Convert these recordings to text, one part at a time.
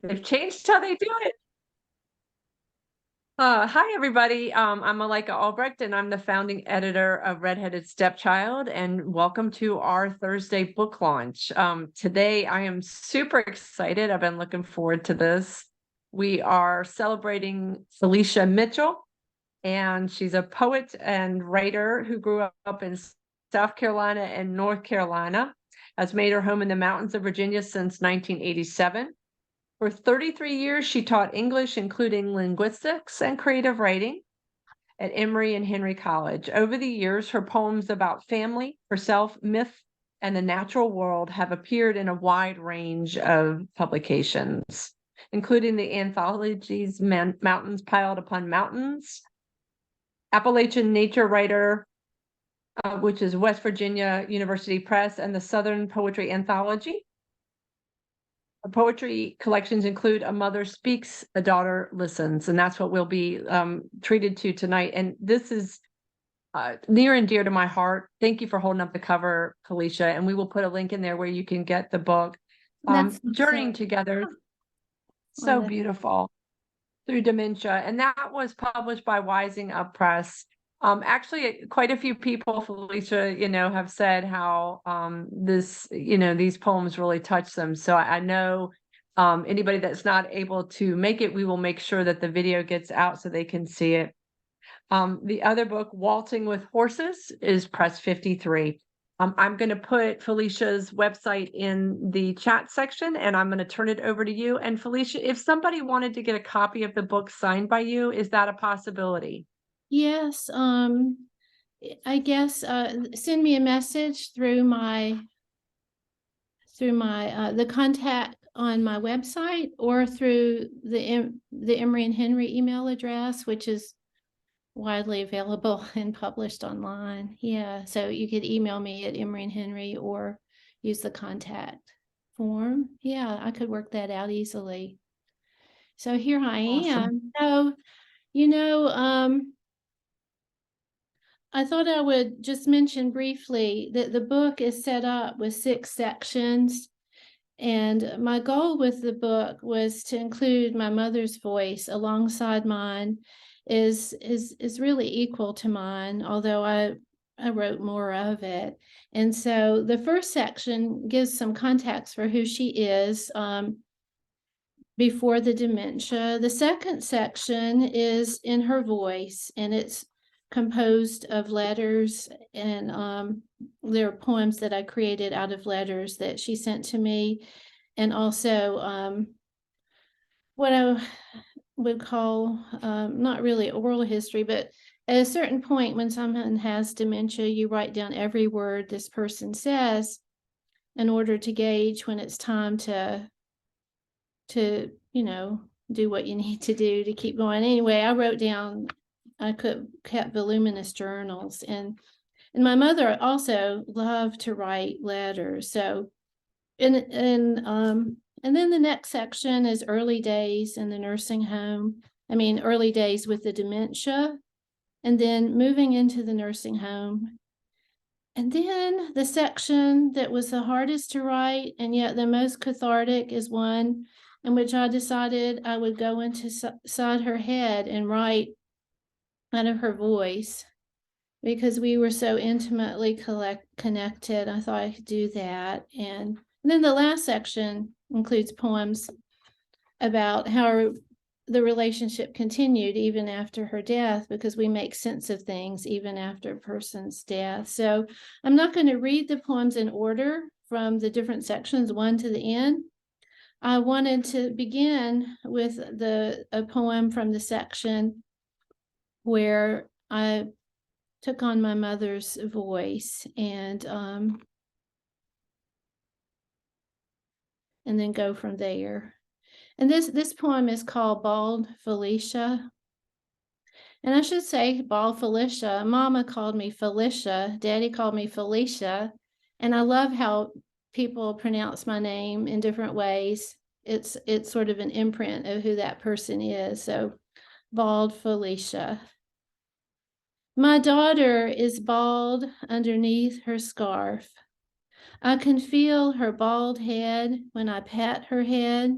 They've changed how they do it. Hi, everybody. I'm Malika Albrecht, and I'm the founding editor of Redheaded Stepchild. And welcome to our Thursday book launch. Today, I am super excited. I've been looking forward to this. We are celebrating Felicia Mitchell, and she's a poet and writer who grew up in South Carolina and North Carolina, has made her home in the mountains of Virginia since 1987. For 33 years, she taught English, including linguistics and creative writing, at Emory and Henry College. Over the years, her poems about family, herself, myth, and the natural world have appeared in a wide range of publications, including the anthologies Mountains Piled Upon Mountains, Appalachian Nature Writer, which is West Virginia University Press, and the Southern Poetry Anthology. Her poetry collections include A Mother Speaks, A Daughter Listens, and that's what we'll be treated to tonight. And this is near and dear to my heart. Thank you for holding up the cover, Felicia, and we will put a link in there where you can get the book. Journeying Together, so beautiful, through dementia, and that was published by Wising Up Press. Actually, quite a few people, Felicia, have said how these poems really touch them. So I know anybody that's not able to make it, we will make sure that the video gets out so they can see it. The other book, Waltzing with Horses, is press 53. I'm going to put Felicia's website in the chat section, and I'm going to turn it over to you. And Felicia, if somebody wanted to get a copy of the book signed by you, is that a possibility? Yes, I guess send me a message through the contact on my website or through the Emory and Henry email address, which is widely available and published online. Yeah, so you could email me at Emory and Henry or use the contact form. Yeah, I could work that out easily. So here I am. So, I thought I would just mention briefly that the book is set up with 6 sections. And my goal with the book was to include my mother's voice alongside mine is really equal to mine, although I wrote more of it. And so the first section gives some context for who she is before the dementia. The second section is in her voice, and it's composed of letters, and there are poems that I created out of letters that she sent to me, and also what I would call not really oral history, but at a certain point when someone has dementia, you write down every word this person says in order to gauge when it's time to do what you need to do to keep going. Anyway, I wrote down, I kept voluminous journals, and my mother also loved to write letters. So, and then the next section is early days in the nursing home. Early days with the dementia, and then moving into the nursing home. And then the section that was the hardest to write and yet the most cathartic is one in which I decided I would go inside her head and write out of her voice, because we were so intimately connected. I thought I could do that. And then the last section includes poems about how the relationship continued even after her death, because we make sense of things even after a person's death. So I'm not going to read the poems in order from the different sections, one to the end. I wanted to begin with a poem from the section where I took on my mother's voice, and then go from there. And this poem is called Bald Felicia. And I should say Bald Felicia. Mama called me Felicia. Daddy called me Felicia. And I love how people pronounce my name in different ways. It's sort of an imprint of who that person is. So Bald Felicia. My daughter is bald underneath her scarf. I can feel her bald head when I pat her head.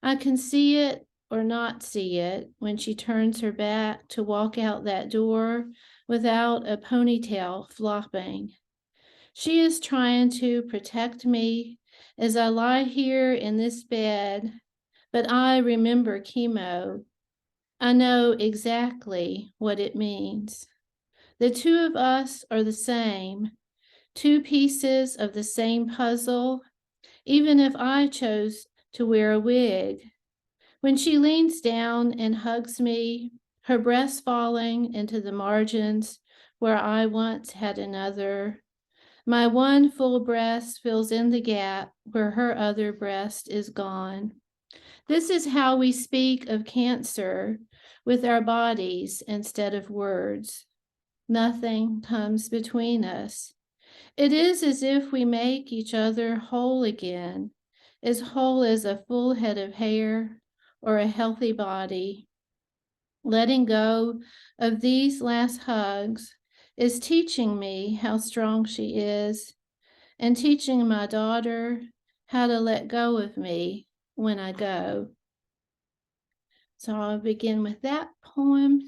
I can see it or not see it when she turns her back to walk out that door without a ponytail flopping. She is trying to protect me as I lie here in this bed, but I remember chemo. I know exactly what it means. The two of us are the same, two pieces of the same puzzle, even if I chose to wear a wig. When she leans down and hugs me, her breast falling into the margins where I once had another, my one full breast fills in the gap where her other breast is gone. This is how we speak of cancer with our bodies instead of words. Nothing comes between us. It is as if we make each other whole again, as whole as a full head of hair or a healthy body. Letting go of these last hugs is teaching me how strong she is and teaching my daughter how to let go of me when I go. So I'll begin with that poem.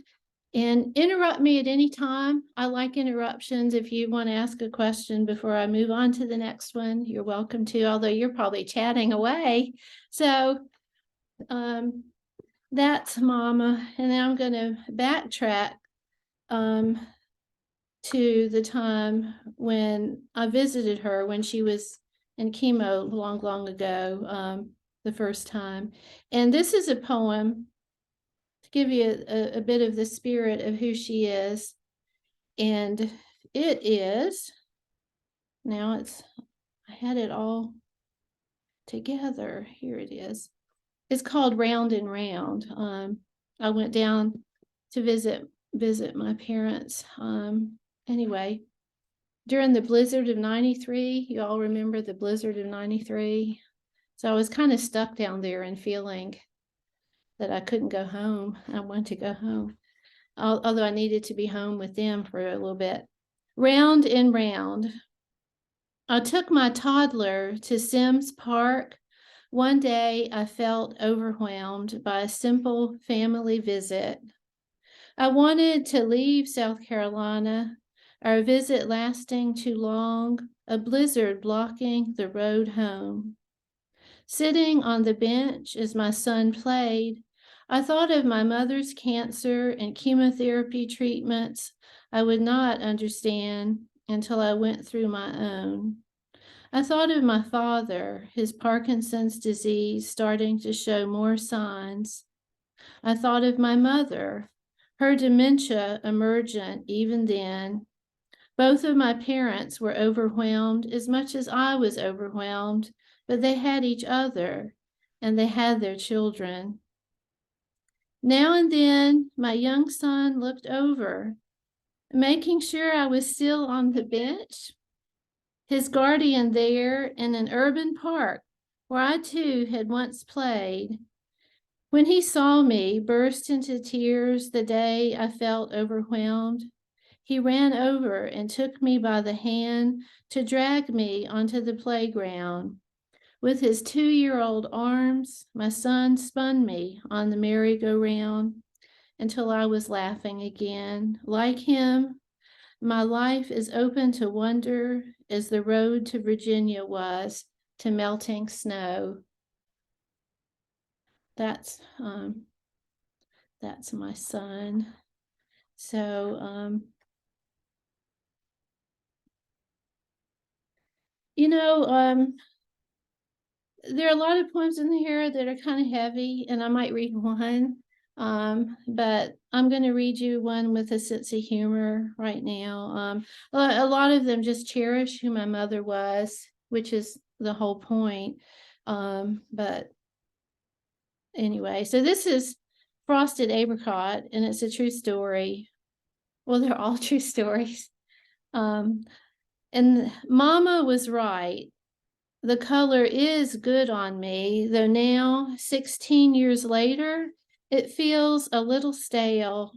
And interrupt me at any time. I like interruptions. If you want to ask a question before I move on to the next one, you're welcome to, although you're probably chatting away. So that's Mama. And now I'm going to backtrack to the time when I visited her when she was in chemo long, long ago, the first time. And this is a poem to give you a bit of the spirit of who she is. And it is, now I had it all together. Here it is. It's called Round and Round. I went down to visit my parents. Anyway, during the blizzard of 93, you all remember the blizzard of 93? So I was kind of stuck down there and feeling that I couldn't go home. I wanted to go home, although I needed to be home with them for a little bit. Round and round. I took my toddler to Sims Park. One day I felt overwhelmed by a simple family visit. I wanted to leave South Carolina, our visit lasting too long, a blizzard blocking the road home. Sitting on the bench as my son played, I thought of my mother's cancer and chemotherapy treatments I would not understand until I went through my own. I thought of my father, his Parkinson's disease starting to show more signs. I thought of my mother, her dementia emergent even then. Both of my parents were overwhelmed as much as I was overwhelmed, but they had each other and they had their children. Now and then, my young son looked over, making sure I was still on the bench, his guardian there in an urban park where I too had once played. When he saw me burst into tears the day I felt overwhelmed, he ran over and took me by the hand to drag me onto the playground. With his 2-year-old arms, my son spun me on the merry-go-round until I was laughing again. Like him, my life is open to wonder as the road to Virginia was to melting snow. That's my son. So there are a lot of poems in here that are kind of heavy, and I might read one, but I'm going to read you one with a sense of humor right now. A lot of them just cherish who my mother was, which is the whole point. But anyway, so this is Frosted Apricot, and it's a true story. Well, they're all true stories. And Mama was right. The color is good on me, though now, 16 years later, it feels a little stale.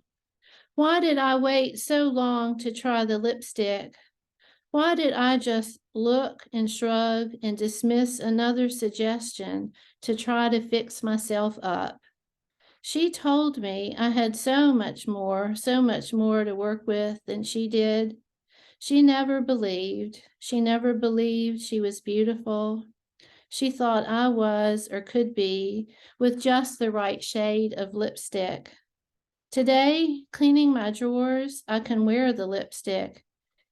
Why did I wait so long to try the lipstick? Why did I just look and shrug and dismiss another suggestion to try to fix myself up? She told me I had so much more to work with than she did. She never believed. She never believed she was beautiful. She thought I was or could be with just the right shade of lipstick. Today, cleaning my drawers, I can wear the lipstick.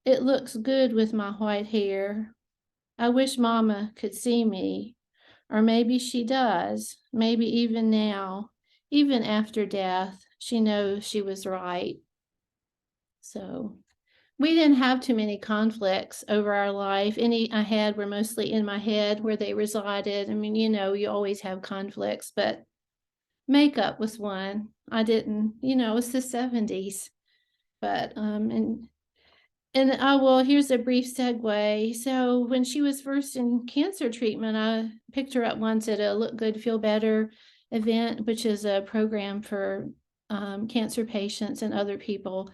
It looks good with my white hair. I wish Mama could see me, or maybe she does, maybe even now, even after death, she knows she was right. So we didn't have too many conflicts over our life. Any I had were mostly in my head where they resided. I mean, you always have conflicts, but makeup was one. I didn't, it's the 70s. But and well, here's a brief segue. So when she was first in cancer treatment, I picked her up once at a Look Good, Feel Better event, which is a program for cancer patients and other people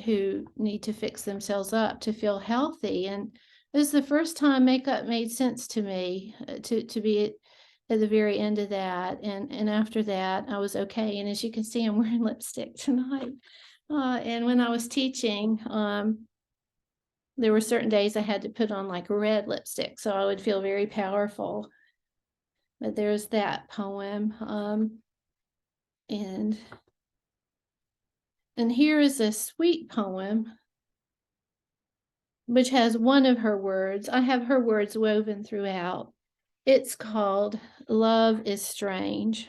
who need to fix themselves up to feel healthy. And it was the first time makeup made sense to me to be at the very end of that. And after that, I was okay. And as you can see, I'm wearing lipstick tonight. And when I was teaching, there were certain days I had to put on like red lipstick, so I would feel very powerful. But there's that poem. And here is a sweet poem, which has one of her words. I have her words woven throughout. It's called Love is Strange.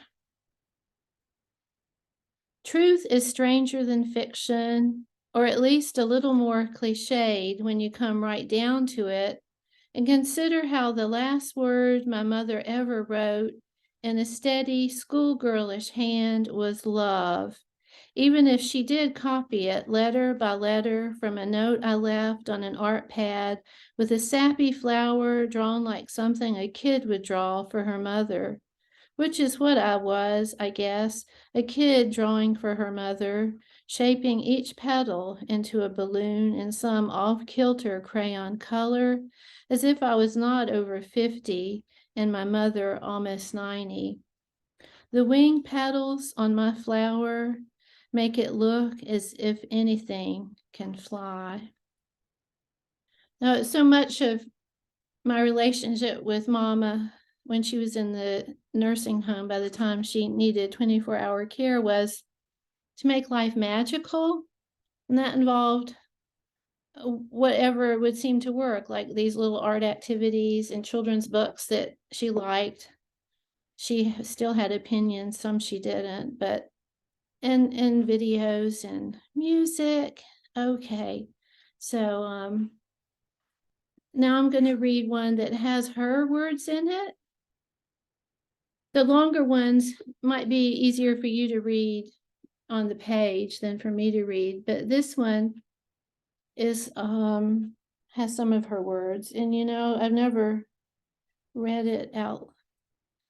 Truth is stranger than fiction, or at least a little more cliched when you come right down to it and consider how the last word my mother ever wrote in a steady, schoolgirlish hand was love, even if she did copy it letter by letter from a note I left on an art pad with a sappy flower drawn like something a kid would draw for her mother. Which is what I was, I guess, a kid drawing for her mother, shaping each petal into a balloon in some off-kilter crayon color, as if I was not over 50 and my mother almost 90. The wing petals on my flower make it look as if anything can fly. Now, so much of my relationship with Mama when she was in the nursing home by the time she needed 24-hour care was to make life magical. And that involved whatever would seem to work, like these little art activities and children's books that she liked. She still had opinions, some she didn't, but and videos and music. Okay. So now I'm going to read one that has her words in it. The longer ones might be easier for you to read on the page than for me to read, but this one is has some of her words. And I've never read it out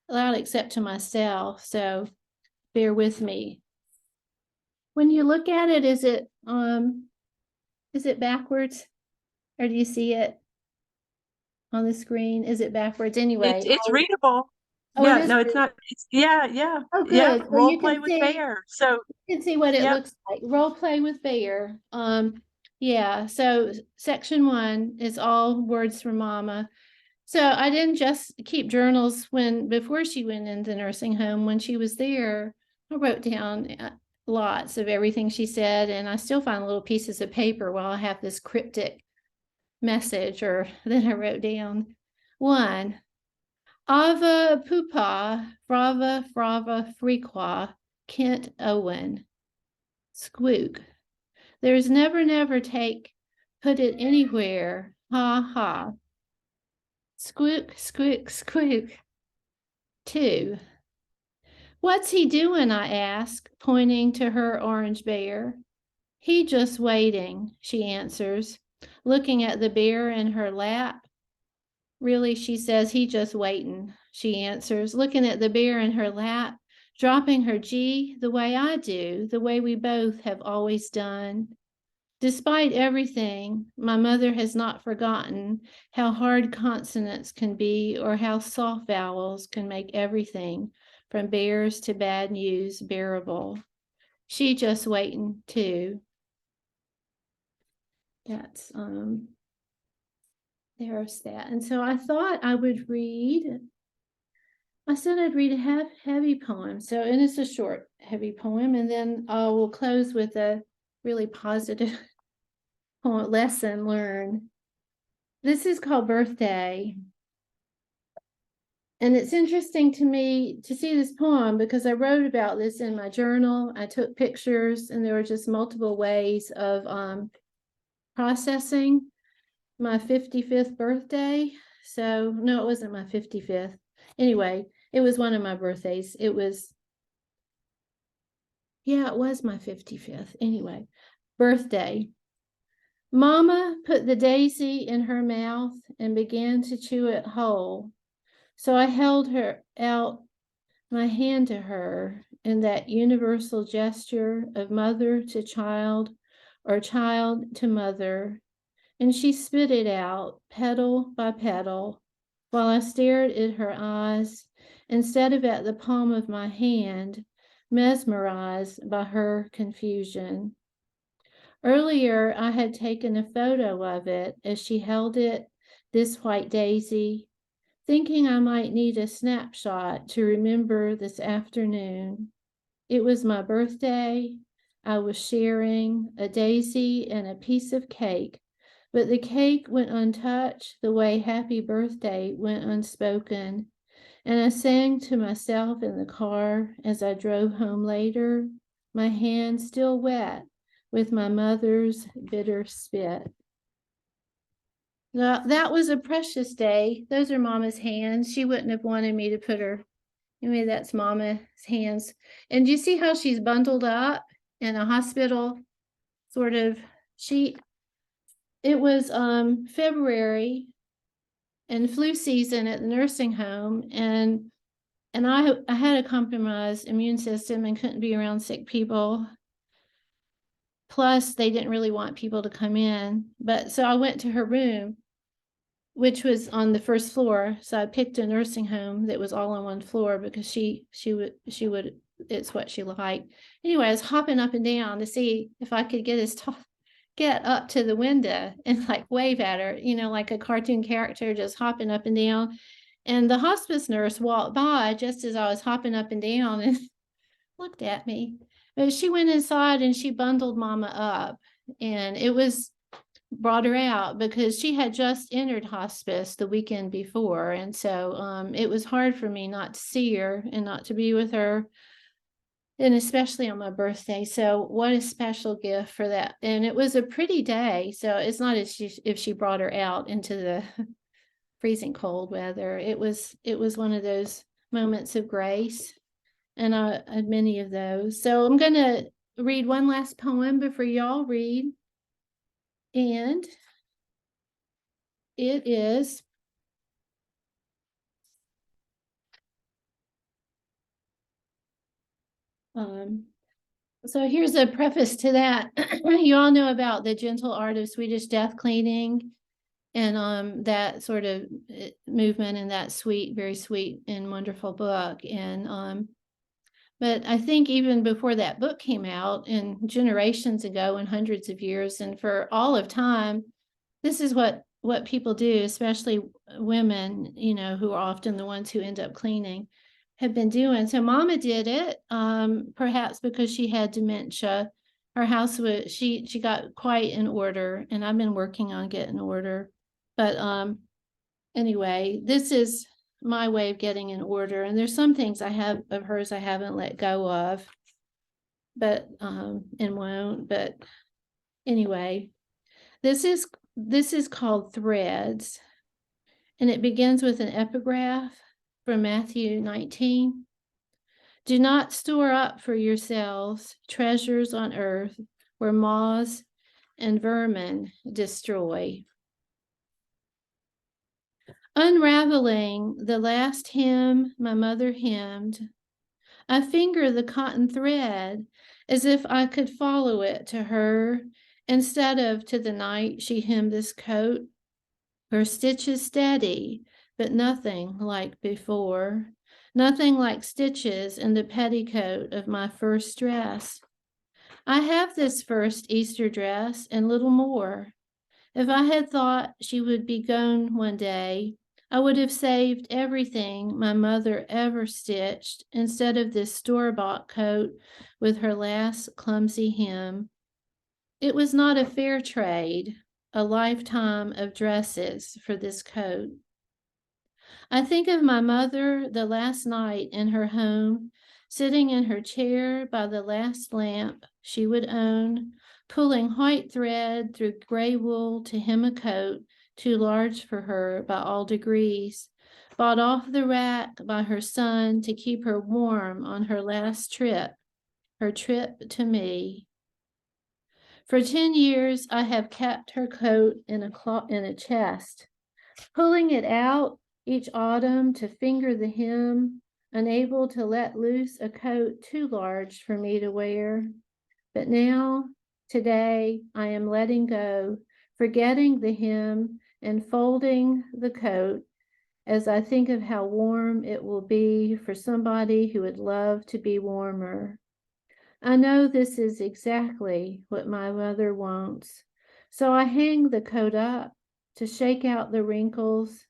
loud except to myself, so bear with me. When you look at it, is it backwards, or do you see it on the screen? Is it backwards anyway? It's readable. Oh, it Yeah, is. no, it's not. Yeah. Oh, Yeah, good. So role you play can with see. Bear. So You can see what it yep. looks like. Role play with Bear. Yeah. So section 1 is all words from Mama. So I didn't just keep journals before she went into the nursing home. When she was there, I wrote down lots of everything she said, and I still find little pieces of paper while I have this cryptic message or that I wrote down. 1. Ava pupa, frava frava frequa, Kent Owen. Squeak. There's never take, put it anywhere, ha ha. Squeak, squeak, squeak. 2. What's he doing? I ask, pointing to her orange bear. He just waiting, she answers, looking at the bear in her lap. Really, she says, he just waiting, she answers, looking at the bear in her lap, dropping her G the way I do, the way we both have always done. Despite everything, my mother has not forgotten how hard consonants can be or how soft vowels can make everything from bears to bad news bearable. She just waiting too. That's there's that. And so I thought I would read. I said I'd read a heavy poem. So, and it's a short, heavy poem, and then I will close with a really positive lesson learned. This is called Birthday. And it's interesting to me to see this poem because I wrote about this in my journal. I took pictures, and there were just multiple ways of processing my 55th birthday. So, no, it wasn't my 55th. Anyway, it was one of my birthdays. It was my 55th. Anyway, birthday. Mama put the daisy in her mouth and began to chew it whole. So I held her out my hand to her in that universal gesture of mother to child or child to mother, and she spit it out, petal by petal, while I stared at her eyes instead of at the palm of my hand, mesmerized by her confusion. Earlier, I had taken a photo of it as she held it, this white daisy, thinking I might need a snapshot to remember this afternoon. It was my birthday. I was sharing a daisy and a piece of cake, but the cake went untouched the way happy birthday went unspoken. And I sang to myself in the car as I drove home later, my hand still wet with my mother's bitter spit. Now, that was a precious day. Those are Mama's hands. She wouldn't have wanted me to put her. Anyway, that's Mama's hands. And do you see how she's bundled up in a hospital? Sort of. It was February and flu season at the nursing home, and I had a compromised immune system and couldn't be around sick people. Plus, they didn't really want people to come in. But so I went to her room, which was on the first floor. So I picked a nursing home that was all on one floor because she would it's what she liked. Anyway, I was hopping up and down to see if I could get up to the window and like wave at her, like a cartoon character just hopping up and down. And the hospice nurse walked by just as I was hopping up and down and looked at me. But she went inside and she bundled Mama up, and brought her out because she had just entered hospice the weekend before. And so it was hard for me not to see her and not to be with her, and especially on my birthday. So what a special gift for that. And it was a pretty day. So it's not as if she brought her out into the freezing cold weather. It was one of those moments of grace. And I had many of those. So I'm going to read one last poem before y'all read. And it is so here's a preface to that. You all know about the gentle art of Swedish death cleaning and that sort of movement in that very sweet and wonderful book. And but I think even before that book came out and generations ago and hundreds of years and for all of time, this is what people do, especially women, who are often the ones who end up cleaning, have been doing. So Mama did it, perhaps because she had dementia. Her house she got quite in order, and I've been working on getting order. But anyway, this is my way of getting in order. And there's some things I have of hers I haven't let go of, but and won't. But anyway, this is called Threads, and it begins with an epigraph from Matthew 19. Do not store up for yourselves treasures on earth where moths and vermin destroy. Unraveling the last hymn my mother hymned, I finger the cotton thread as if I could follow it to her Instead of to the night she hemmed this coat, her stitches steady, but nothing like before. Nothing like stitches in the petticoat of my first dress. I have this first Easter dress and little more. If I had thought she would be gone one day, I would have saved everything my mother ever stitched instead of this store-bought coat with her last clumsy hem. It was not a fair trade, a lifetime of dresses for this coat. I think of my mother the last night in her home, sitting in her chair by the last lamp she would own, pulling white thread through gray wool to hem a coat too large for her by all degrees, bought off the rack by her son to keep her warm on her last trip, her trip to me. For 10 years, I have kept her coat in a chest, pulling it out each autumn to finger the hem, unable to let loose a coat too large for me to wear. But now, today, I am letting go, forgetting the hem and folding the coat as I think of how warm it will be for somebody who would love to be warmer. I know this is exactly what my mother wants, so I hang the coat up to shake out the wrinkles,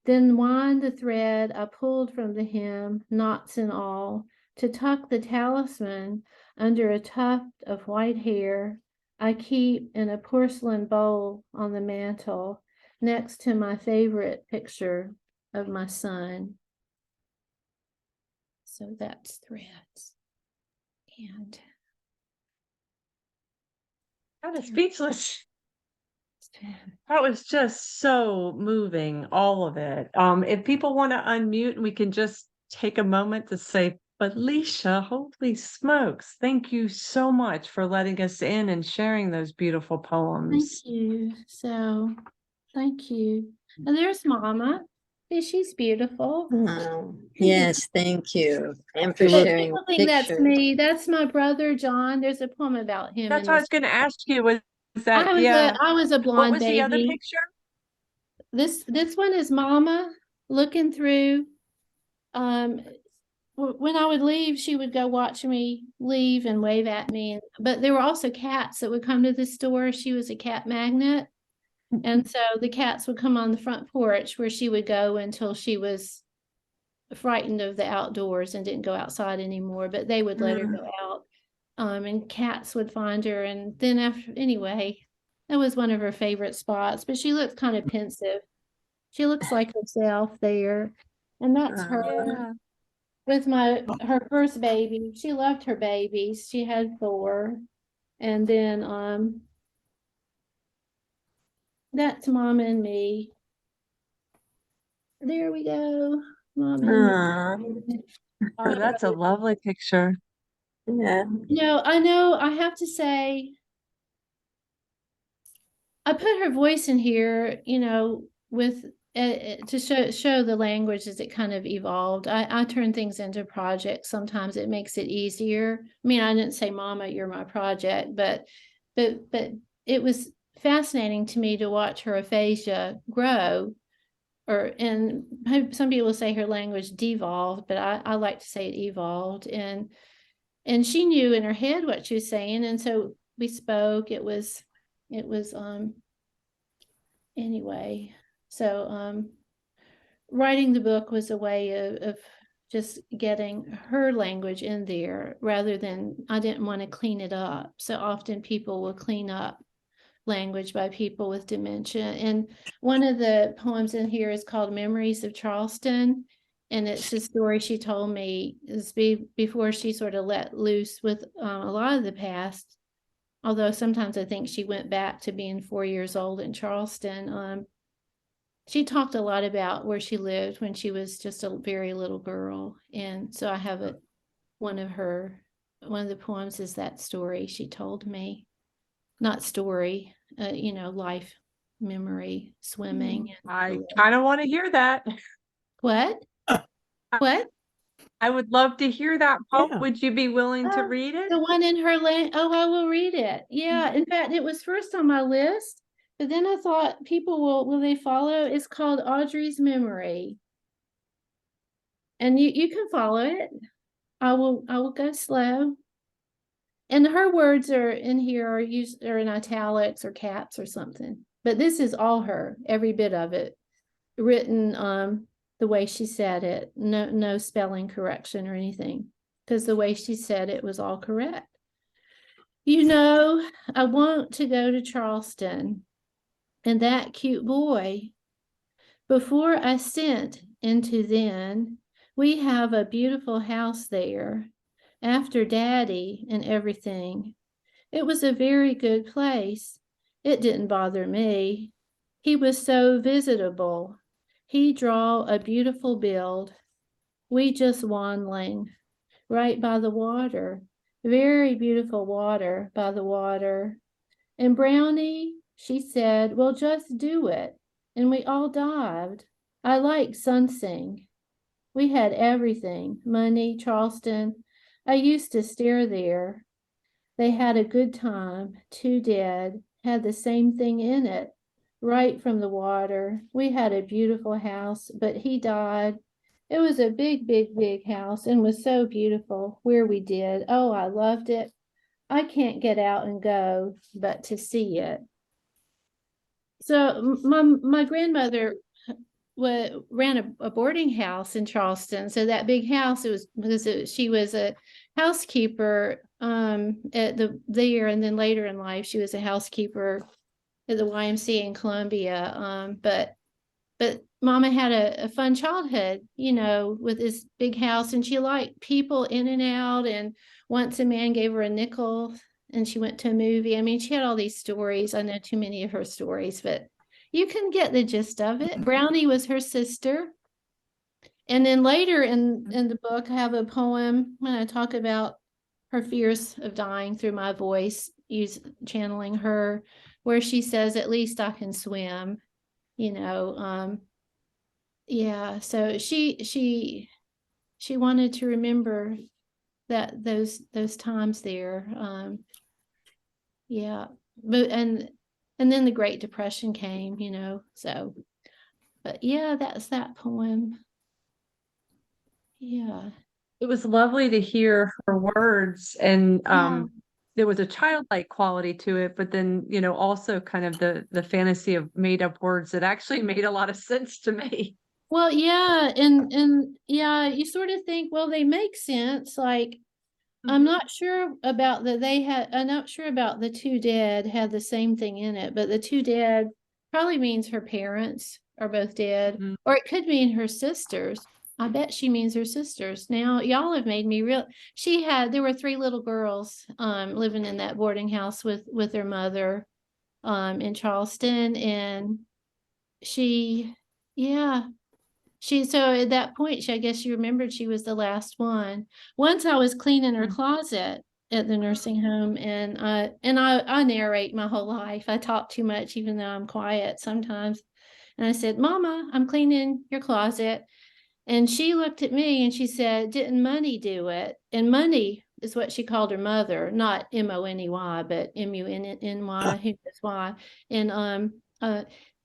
then wind the thread I pulled from the hem, knots and all, to tuck the talisman under a tuft of white hair I keep in a porcelain bowl on the mantel next to my favorite picture of my son. So that's threads. And Kind of speechless. That was just so moving, all of it. If people want to unmute, we can just take a moment to say, Felicia, holy smokes, thank you so much for letting us in and sharing those beautiful thank poems. you. So thank you. And there's Mama. She's beautiful. Oh, yes, thank you. And for But sharing people think that's pictures. me. That's my brother John. There's a poem about him That's in what I was this. going to ask you was that, yeah, I was a what blonde was the other baby. picture? This one is Mama looking through. When I would leave, she would go watch me leave and wave at me. But there were also cats that would come to the store. She was a cat magnet. And so the cats would come on the front porch where she would go until she was frightened of the outdoors and didn't go outside anymore, but they would let her go out. And cats would find her. And then anyway, that was one of her favorite spots, but she looks kind of pensive. She looks like herself there. And that's her Yeah. with her first baby. She loved her babies. She had 4. And then that's Mama and me. There we go. Mama and me. Oh, that's a lovely picture. Yeah. I know I have to say, I put her voice in here, with to show the language as it kind of evolved. I turn things into projects. Sometimes it makes it easier. I mean, I didn't say, Mama, you're my project, but it was fascinating to me to watch her aphasia grow. And some people say her language devolved, but I like to say it evolved. And she knew in her head what she was saying, and so we spoke. It was anyway. So writing the book was a way of just getting her language in there rather than, I didn't want to clean it up. So often people will clean up language by people with dementia. And one of the poems in here is called Memories of Charleston. And it's a story she told me before she sort of let loose with a lot of the past. Although sometimes I think she went back to being 4 years old in Charleston. She talked a lot about where she lived when she was just a very little girl. And so I have one of the poems is that story she told me. Not story, life memory, swimming. I kind of want to hear that. What? What? I would love to hear that poem. Yeah. Would you be willing to read it? The one in her land. Oh, I will read it. Yeah. In fact, it was first on my list, but then I thought people will they follow? It's called Audrey's Memory. And you can follow it. I will go slow. And her words are in here are in italics or caps or something. But this is all her, every bit of it, written the way she said it. No spelling correction or anything, because the way she said it was all correct. You know, I want to go to Charleston, and that cute boy. Before I sent into then, we have a beautiful house there. After Daddy and everything, it was a very good place. It didn't bother me. He was so visitable. He draw a beautiful build. We just wandling right by the water. Very beautiful water by the water. And Brownie, she said, well, just do it. And we all dived. I like Sunsing. We had everything, money, Charleston. I used to stare there. They had a good time. Two dead, had the same thing in it, right from the water. We had a beautiful house, but he died. It was a big, big, big house and was so beautiful where we did. Oh, I loved it. I can't get out and go, but to see it. So my grandmother ran a boarding house in Charleston. So that big house, she was a housekeeper at there, and then later in life she was a housekeeper at the YMCA in Columbia. But Mama had a fun childhood, you know, with this big house, and she liked people in and out. And once a man gave her a nickel and she went to a movie. I mean, she had all these stories. I know too many of her stories, but you can get the gist of it. Brownie was her sister. And then later in the book, I have a poem when I talk about her fears of dying through my voice, channeling her, where she says, at least I can swim, you know. Yeah, so she wanted to remember that those times there. Yeah, but and then the Great Depression came, you know. So, but yeah, that's that poem. Yeah. It was lovely to hear her words, and Yeah. there was a childlike quality to it, but then, you know, also kind of the fantasy of made up words that actually made a lot of sense to me. Well, yeah, and yeah, you sort of think, well, they make sense. Like, I'm not sure about I'm not sure about the two dead had the same thing in it, but the two dead probably means her parents are both dead, Mhm. or it could mean her sisters. I bet she means her sisters. Now, y'all have made me real. There were three little girls living in that boarding house with their mother in Charleston, and she, yeah, so at that point, I guess she remembered she was the last one. Once I was cleaning her closet at the nursing home, and I narrate my whole life. I talk too much, even though I'm quiet sometimes. And I said, Mama, I'm cleaning your closet. And she looked at me and she said, didn't Money do it? And Money is what she called her mother, not Money, but Munny, who knows why. And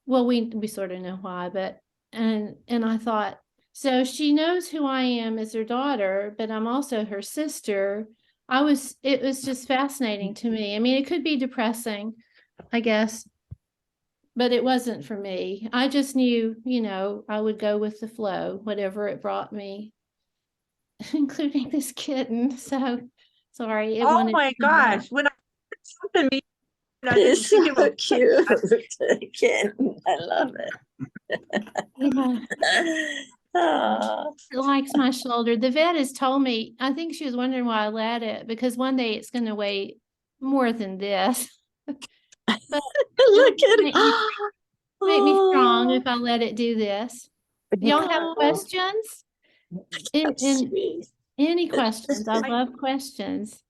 well, we sort of know why, but and I thought, so she knows who I am as her daughter, but I'm also her sister. It was just fascinating to me. I mean, it could be depressing, I guess, but it wasn't for me. I just knew, you know, I would go with the flow, whatever it brought me, including this kitten. So sorry, it Oh wanted my to come out. gosh, when I heard something mean, I didn't It's think it so was cute. Kitten, I love Yeah, it. Oh, it likes my shoulder. The vet has told me, I think she was wondering why I let it, because one day it's going to weigh more than this. But look at make me, it. make me strong Oh, if I let it do this. Y'all have questions? that's In sweet. any questions? I love questions.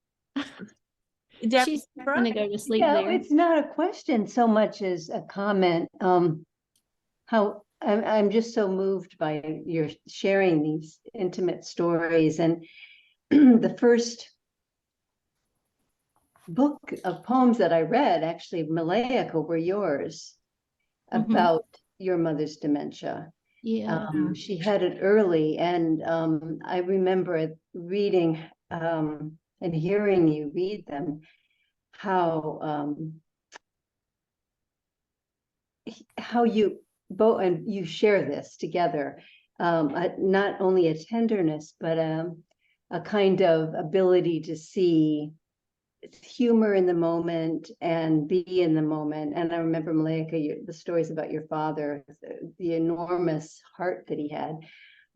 She's Deborah. gonna go to sleep Yeah, there. it's not a question so much as a comment. How I'm just so moved by your sharing these intimate stories. And the first book of poems that I read, actually, Malaika, were yours, about your mother's dementia. Yeah. She had it early, and I remember reading and hearing you read them, how you both, and you share this together, not only a tenderness, but a kind of ability to see humor in the moment and be in the moment. And I remember, Malaika, the stories about your father, the enormous heart that he had,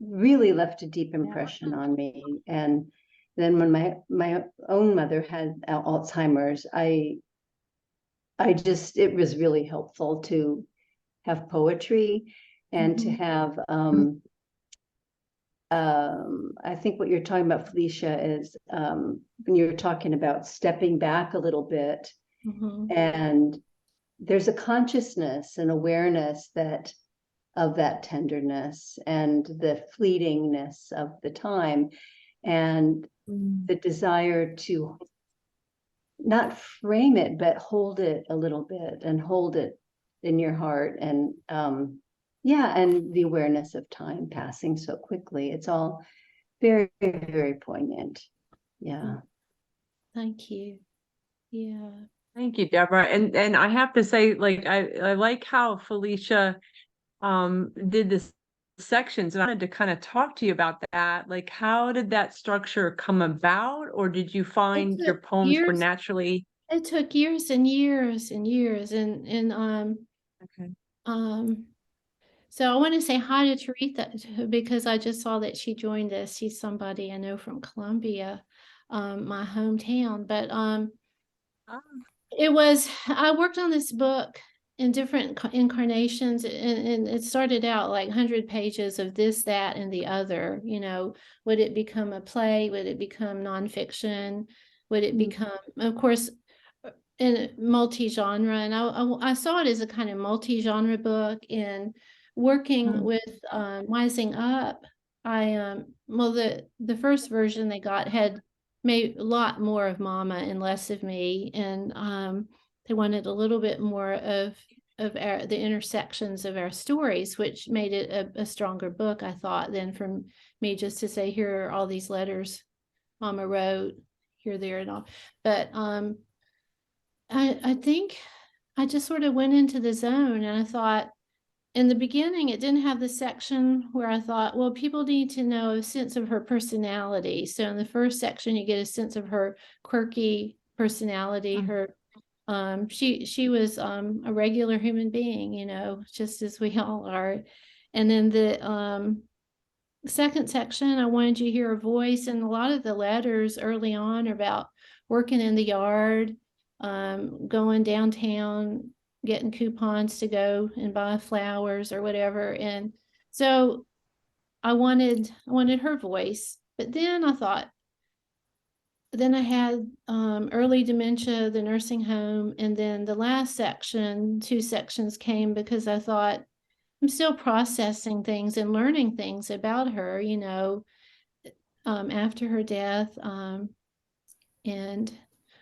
really left a deep impression on me. And then when my own mother had Alzheimer's, it was really helpful to have poetry and to have I think what you're talking about, Felicia, is when you're talking about stepping back a little bit, and there's a consciousness and awareness that of that tenderness and the fleetingness of the time, and the desire to not frame it, but hold it a little bit and hold it in your heart. And and the awareness of time passing so quickly. It's all very, very poignant. Yeah. Thank you. Yeah. Thank you, Deborah. And I have to say, like, I like how Felicia did this sections, and I wanted to kind of talk to you about that. Like, how did that structure come about, or did you find your poems were naturally? It took years and years and years, and Okay. so I want to say hi to Teresa, because I just saw that she joined us. She's somebody I know from Columbia, my hometown. But I worked on this book in different incarnations, and it started out like 100 pages of this, that, and the other. You know, would it become a play? Would it become nonfiction? Would it become, of course, in multi-genre? And I saw it as a kind of multi-genre book. And working with Wising Up, the first version they got had made a lot more of Mama and less of me, and they wanted a little bit more of the intersections of our stories, which made it a stronger book, I thought, than from me just to say, here are all these letters Mama wrote here, there, and all. But I think I just sort of went into the zone, and I thought, in the beginning, it didn't have the section where I thought, well, people need to know a sense of her personality. So in the first section, you get a sense of her quirky personality. Her, she was a regular human being, you know, just as we all are. And then the second section, I wanted you to hear her voice, and a lot of the letters early on are about working in the yard, going downtown, getting coupons to go and buy flowers or whatever. And so I wanted her voice. But then I thought, then I had early dementia, the nursing home, and then the last section, 2 sections came because I thought, I'm still processing things and learning things about her, you know, after her death. And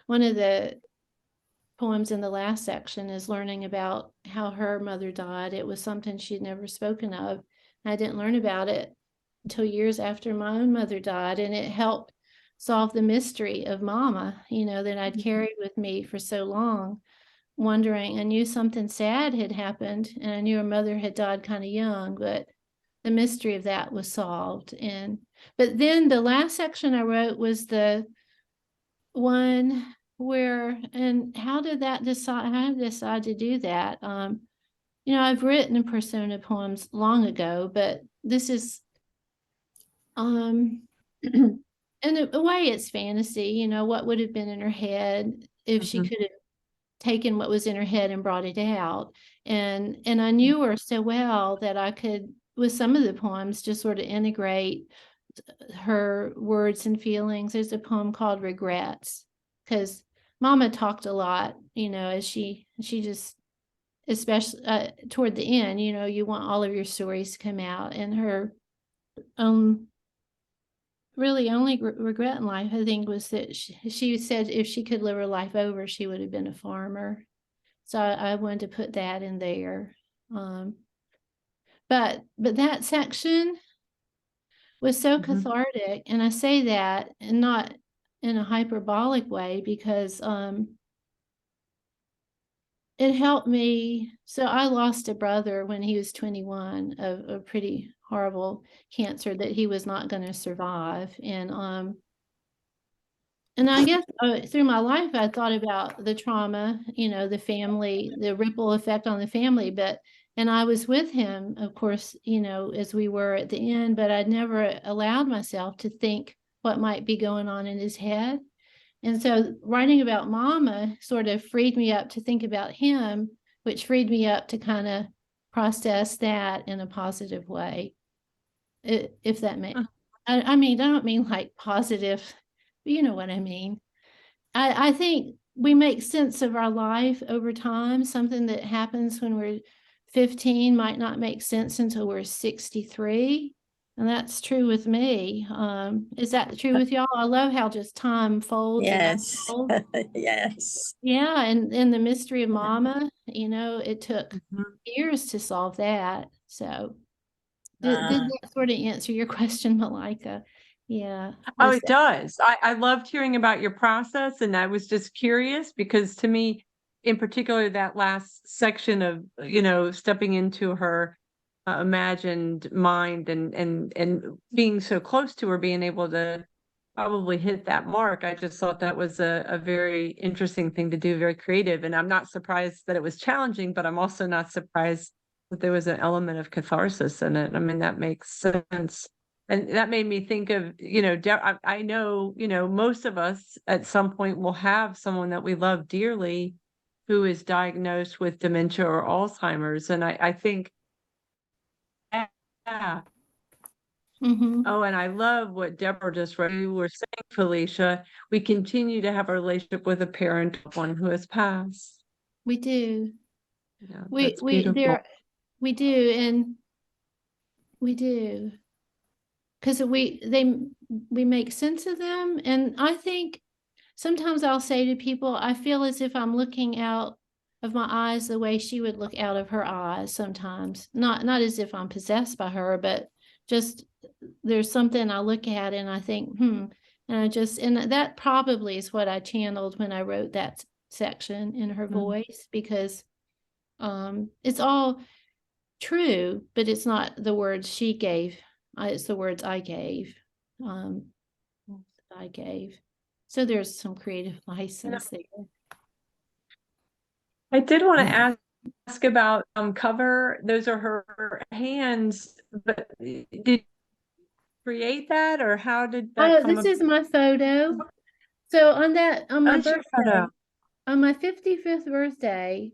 one of the poems in the last section is learning about how her mother died. It was something she'd never spoken of. I didn't learn about it until years after my own mother died, and it helped solve the mystery of Mama, you know, that I'd carried with me for so long, wondering. I knew something sad had happened, and I knew her mother had died kind of young, but the mystery of that was solved. But then the last section I wrote was the one where, and how did I decide to do that? You know, I've written persona poems long ago, but this is, in a way, it's fantasy. You know, what would have been in her head if she could have taken what was in her head and brought it out. And I knew her so well that I could, with some of the poems, just sort of integrate her words and feelings. There's a poem called Regrets, because Mama talked a lot, you know, as she just especially toward the end, you know, you want all of your stories to come out. And her really only regret in life, I think, was that she said if she could live her life over, she would have been a farmer. So I wanted to put that in there. But that section was so cathartic, and I say that and not in a hyperbolic way, because it helped me. So I lost a brother when he was 21 of a pretty horrible cancer that he was not going to survive. And I guess through my life, I thought about the trauma, you know, the family, the ripple effect on the family. And I was with him, of course, you know, as we were at the end, but I'd never allowed myself to think what might be going on in his head. And so writing about Mama sort of freed me up to think about him, which freed me up to kind of process that in a positive way. If that makes, I mean, I don't mean like positive, but you know what I mean. I think we make sense of our life over time. Something that happens when we're 15 might not make sense until we're 63. And that's true with me. Is that true with y'all? I love how just time folds. Yes. And Yes. yeah, and the mystery of Mama, you know, it took years to solve that. So did that sort of answer your question, Malika? Yeah. Oh, it does. I loved hearing about your process, and I was just curious because to me, in particular, that last section of, you know, stepping into her imagined mind and being so close to her, being able to probably hit that mark. I just thought that was a very interesting thing to do, very creative. And I'm not surprised that it was challenging, but I'm also not surprised that there was an element of catharsis in it. I mean, that makes sense. And that made me think of, you know, I know, you know, most of us at some point will have someone that we love dearly who is diagnosed with dementia or Alzheimer's. And I think, yeah. Oh, and I love what Deborah just wrote. You were saying, Felicia, we continue to have a relationship with a parent, one who has passed. We do. Yeah, We that's beautiful. we do, and we do. Because we make sense of them. And I think sometimes I'll say to people, I feel as if I'm looking out of my eyes the way she would look out of her eyes sometimes. Not as if I'm possessed by her, but just there's something I look at and I think, and that probably is what I channeled when I wrote that section in her voice, because it's all true, but it's not the words she gave. It's the words I gave. So there's some creative license there. I did want to ask about cover. Those are her hands, but did you create that, or how did that come This is my photo. So on my birthday, on my 55th birthday,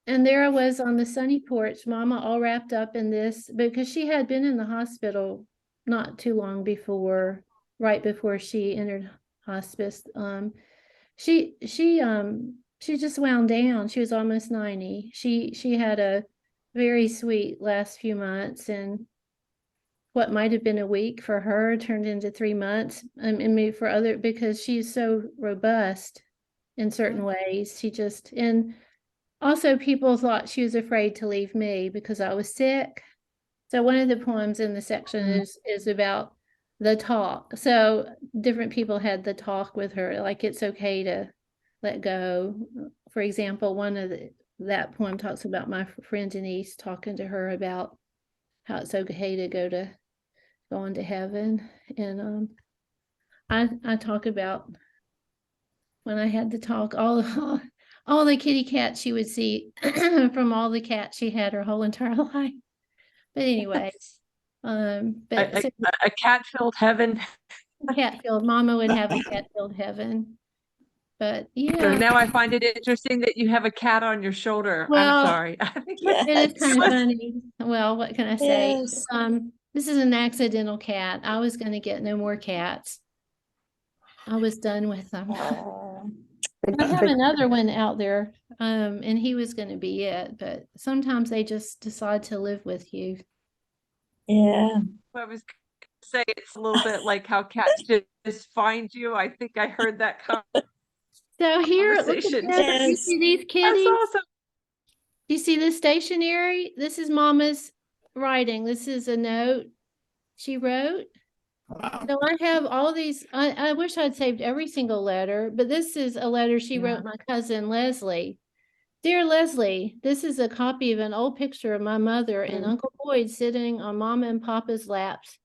and there I was on the sunny porch, Mama all wrapped up in this, because she had been in the hospital not too long before, right before she entered hospice. She just wound down. She was almost 90. She had a very sweet last few months, and what might have been a week for her turned into 3 months. And maybe for other, because she's so robust in certain ways. And also people thought she was afraid to leave me because I was sick. So one of the poems in the section is about the talk. So different people had the talk with her, like it's okay to let go. For example, that poem talks about my friend Denise talking to her about how it's okay to go on to heaven. And I talk about when I had the talk, all the kitty cats she would see from all the cats she had her whole entire life. But anyway, a cat-filled heaven. Cat-filled, Mama would have a cat-filled heaven. But yeah. So now I find it interesting that you have a cat on your shoulder. Well, I'm sorry. It is kind of funny. Well, what can I say? Yes. This is an accidental cat. I was going to get no more cats. I was done with them. I have another one out there, and he was going to be it, but sometimes they just decide to live with you. Yeah. I was gonna say it's a little bit like how cats just find you. I think I heard that So here, look at conversation. this. You Yes. see these That's kitties? awesome. You see this stationery? This is Mama's writing. This is a note she wrote. So I have all these. I wish I'd saved every single letter, but this is a letter she wrote my cousin Leslie. Dear Leslie, this is a copy of an old picture of my mother and Uncle Boyd sitting on Mama and Papa's laps.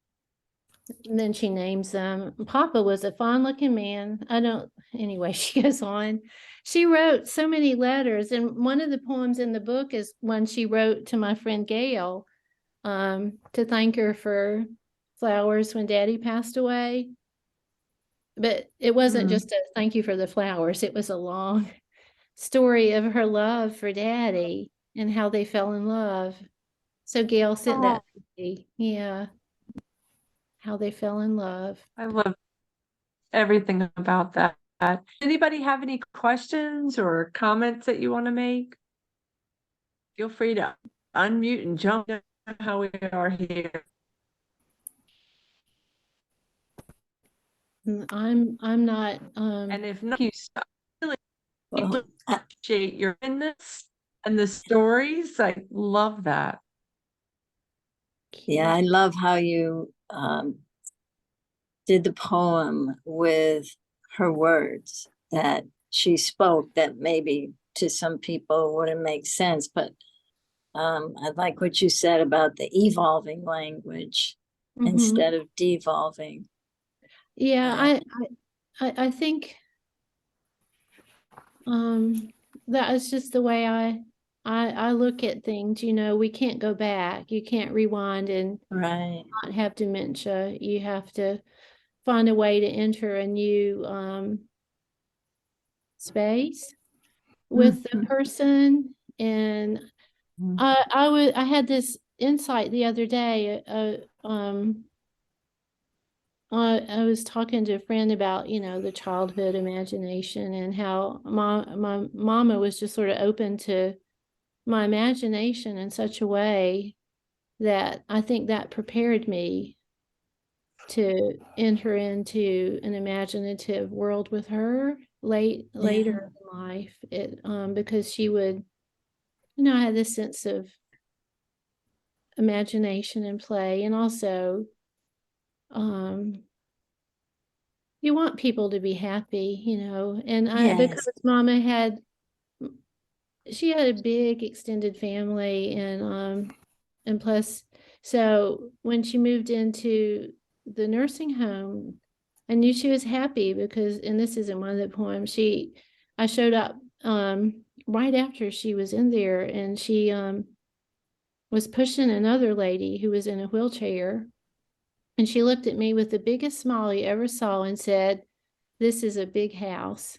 And then she names them. Papa was a fine-looking man. Anyway, she goes on. She wrote so many letters, and one of the poems in the book is one she wrote to my friend Gail, to thank her for flowers when Daddy passed away. But it wasn't just a thank you for the flowers. It was a long story of her love for Daddy and how they fell in love. So Gail sent that to me. Yeah. How they fell in love. I love everything about that. Anybody have any questions or comments that you want to make? Feel free to unmute and jump in how we are here. I'm not And if not, you really Well, appreciate your goodness and the stories. I love that. yeah, I love how you did the poem with her words that she spoke that maybe to some people wouldn't make sense, but I like what you said about the evolving language instead of devolving. Yeah, I think that is just the way I look at things. You know, we can't go back. You can't rewind and Right. not have dementia. You have to find a way to enter a new space with the person. And I had this insight the other day. I was talking to a friend about, you know, the childhood imagination and how my mama was just sort of open to my imagination in such a way that I think that prepared me to enter into an imaginative world with her later in life. Because she would, you know, I had this sense of imagination and play, and also you want people to be happy, you know, and because Mama had a big extended family, and plus, so when she moved into the nursing home, I knew she was happy because, and this is in one of the poems, I showed up right after she was in there, and she was pushing another lady who was in a wheelchair. And she looked at me with the biggest smile you ever saw and said, "This is a big house."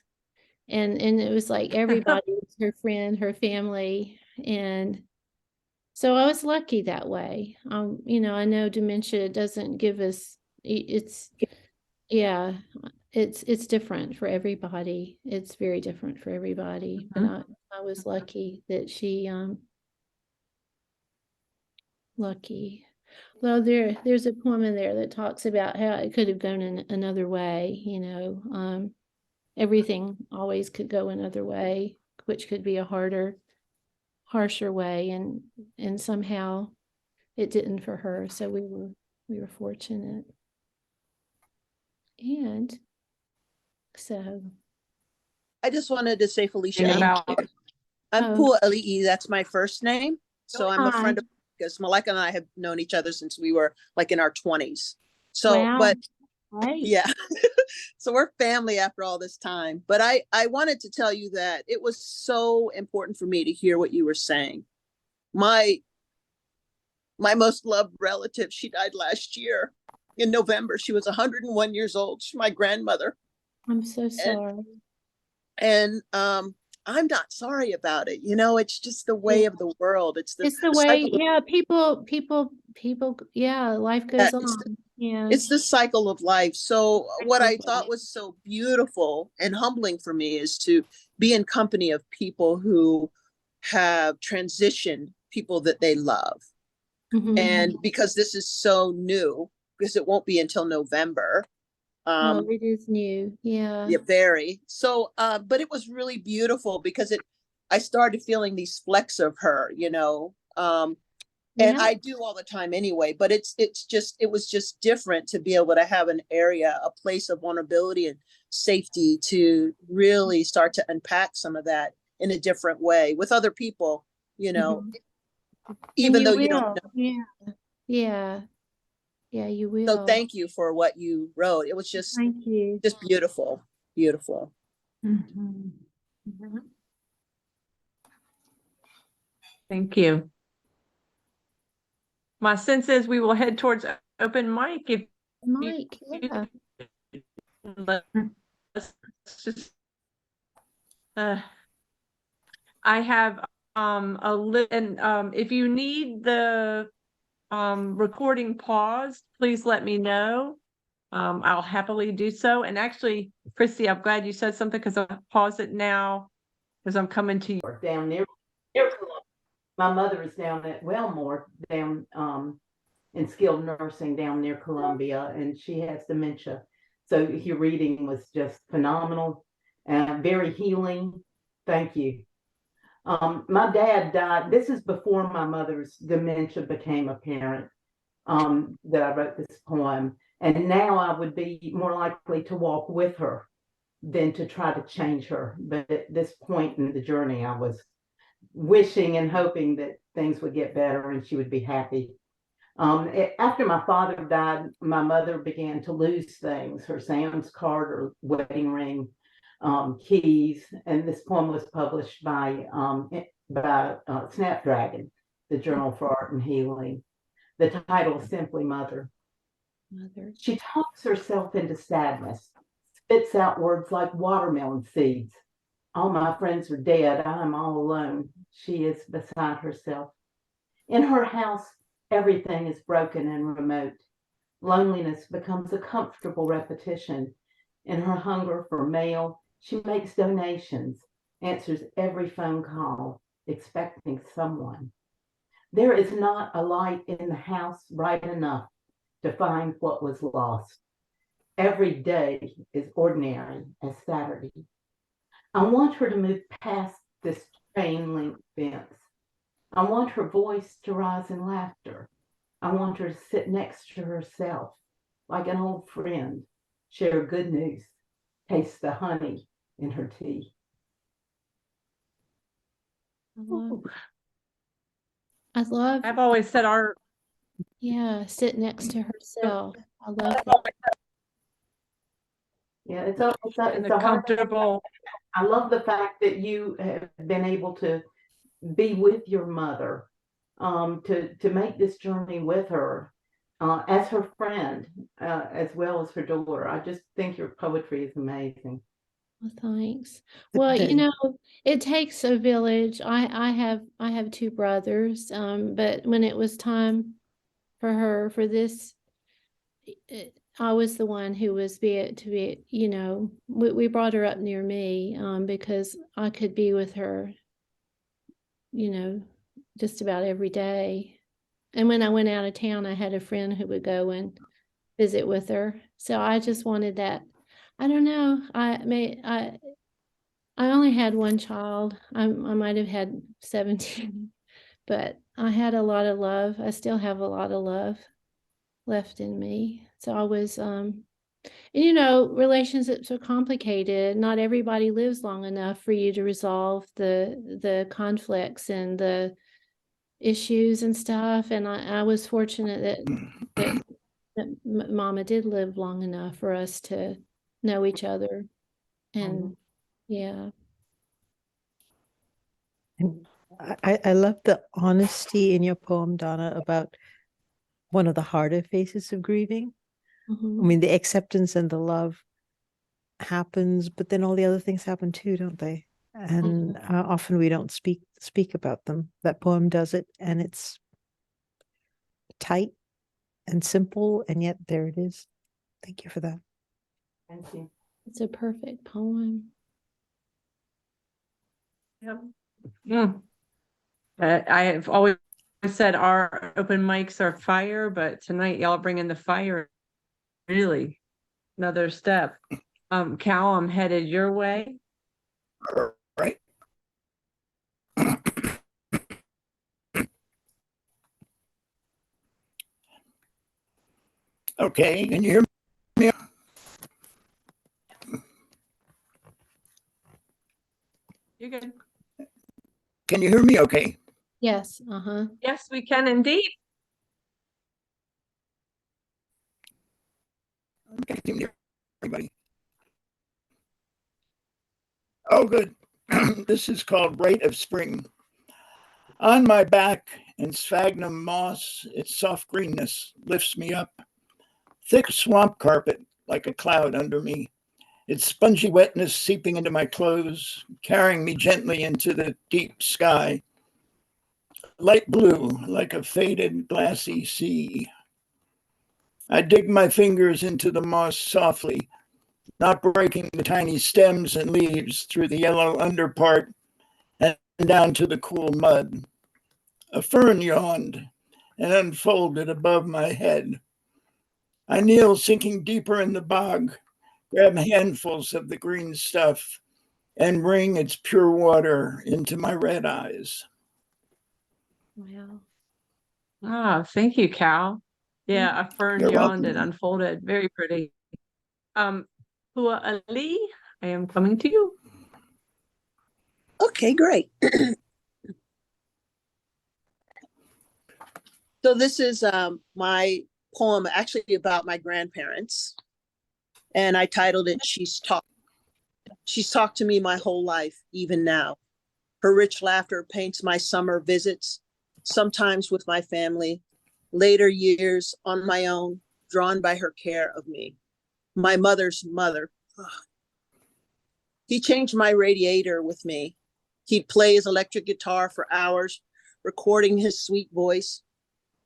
And it was like everybody was her friend, her family. And so I was lucky that way. You know, I know dementia doesn't give us, it's different for everybody. It's very different for everybody. But I was lucky that she lucky. Well, there's a poem in there that talks about how it could have gone in another way, you know. Everything always could go another way, which could be a harsher way, and somehow it didn't for her. So we were fortunate. And so I just wanted to say, Felicia, I'm Pua Ali'i. That's my first name. So I'm a friend of, because Malika and I have known each other since we were like in our 20s. So, wow. but Right. yeah, so we're family after all this time. But I wanted to tell you that it was so important for me to hear what you were saying. My most loved relative, she died last year in November. She was 101 years old. She's my grandmother. I'm so sorry. And I'm not sorry about it. You know, it's just the way of the world. It's the way, yeah, people, yeah, life goes on. Yeah. It's the cycle of life. So what I thought was so beautiful and humbling for me is to be in company of people who have transitioned people that they love. Mhm. And because this is so new, because it won't be until November. Oh, it is new. Yeah. Yeah, very. So, but it was really beautiful because I started feeling these flecks of her, and Yeah. I do all the time anyway, but it was just different to be able to have an area, a place of vulnerability and safety to really start to unpack some of that in a different way with other people, Mhm. And even you though you don't will. know. Yeah. Yeah. Yeah, you So will. thank you for what you wrote. It was Thank you. just beautiful, beautiful. Mhm. Mhm. Thank you. My sense is we will head towards open mic if Mike, yeah. let's just I have and if you need the recording paused, please let me know. I'll happily do so. And actually, Christy, I'm glad you said something because I'll pause it now because I'm coming to you. Down near Columbia. My mother is down at Wellmore, down in skilled nursing down near Columbia, and she has dementia. So your reading was just phenomenal and very healing. Thank you. My dad died. This is before my mother's dementia became apparent, that I wrote this poem. And now I would be more likely to walk with her than to try to change her. But at this point in the journey, I was wishing and hoping that things would get better and she would be happy. After my father died, my mother began to lose things, her Sam's card, her wedding ring, keys, and this poem was published by Snapdragon, the Journal for Art and Healing. The title is simply Mother. Mother. She talks herself into sadness, spits out words like watermelon seeds. All my friends are dead. I am all alone. She is beside herself. In her house, everything is broken and remote. Loneliness becomes a comfortable repetition. In her hunger for mail, she makes donations, answers every phone call, expecting someone. There is not a light in the house bright enough to find what was lost. Every day is ordinary as Saturday. I want her to move past this chain link fence. I want her voice to rise in laughter. I want her to sit next to herself like an old friend, share good news, taste the honey in her tea. I've always said yeah, sit next to herself. I love that. Yeah, it's a hard comfortable. I love the fact that you have been able to be with your mother, to make this journey with her, as her friend, as well as her daughter. I just think your poetry is amazing. Well, thanks. Well, it takes a village. I have two brothers, but when it was time for this, I was the one who was we brought her up near me, because I could be with her, just about every day. And when I went out of town, I had a friend who would go and visit with her. So I just wanted that. I don't know. I only had one child. I might have had 17, but I had a lot of love. I still have a lot of love left in me. So I was, relationships are complicated. Not everybody lives long enough for you to resolve the conflicts and the issues and stuff. And I was fortunate that Mama did live long enough for us to know each other. And yeah. And I love the honesty in your poem, Donna, about one of the harder phases of grieving. Mhm. I mean, the acceptance and the love happens, but then all the other things happen too, don't they? And often we don't speak about them. That poem does it, and it's tight and simple, and yet there it is. Thank you for that. Thank you. It's a perfect poem. Yep. I have always said our open mics are fire, but tonight y'all bringing the fire. Really, another step. Cal, I'm headed your way. All right. Okay, can you hear me? You good? Can you hear me okay? Yes, uh-huh. Yes, we can indeed. Okay, can you hear everybody? Oh, good. This is called Rite of Spring. On my back in sphagnum moss, its soft greenness lifts me up. Thick swamp carpet like a cloud under me. Its spongy wetness seeping into my clothes, carrying me gently into the deep sky. Light blue like a faded glassy sea. I dig my fingers into the moss softly, not breaking the tiny stems and leaves through the yellow underpart and down to the cool mud. A fern yawned and unfolded above my head. I kneel, sinking deeper in the bog, grab handfuls of the green stuff, and wring its pure water into my red eyes. Wow. Ah, thank you, Cal. Yeah, a fern You're yawned and welcome. unfolded. Very pretty. Hua Ali, I am coming to you. Okay, great. So this is my poem actually about my grandparents. And I titled it, She's Talked. She's talked to me my whole life, even now. Her rich laughter paints my summer visits, sometimes with my family, later years on my own, drawn by her care of me. My mother's mother. He changed my radiator with me. He'd play his electric guitar for hours, recording his sweet voice.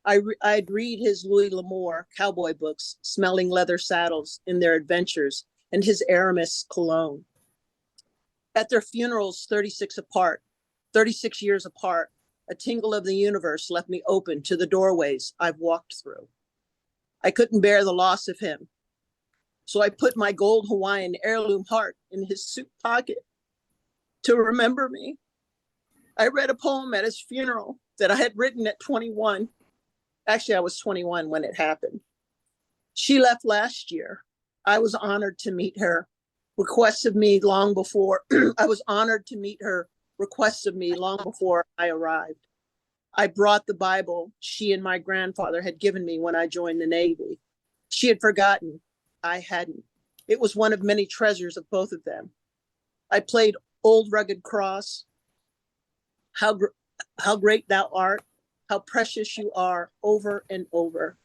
I'd read his Louis L'Amour cowboy books, smelling leather saddles in their adventures, and his Aramis cologne. At their funerals, 36 years apart, a tingle of the universe left me open to the doorways I've walked through. I couldn't bear the loss of him, so I put my gold Hawaiian heirloom heart in his suit pocket to remember me. I read a poem at his funeral that I had written at 21. Actually, I was 21 when it happened. She left last year. I was honored to meet her. Requests of me long before I was honored to meet her. Requests of me long before I arrived. I brought the Bible she and my grandfather had given me when I joined the Navy. She had forgotten. I hadn't. It was one of many treasures of both of them. I played Old Rugged Cross. How great thou art, how precious you are, over and over.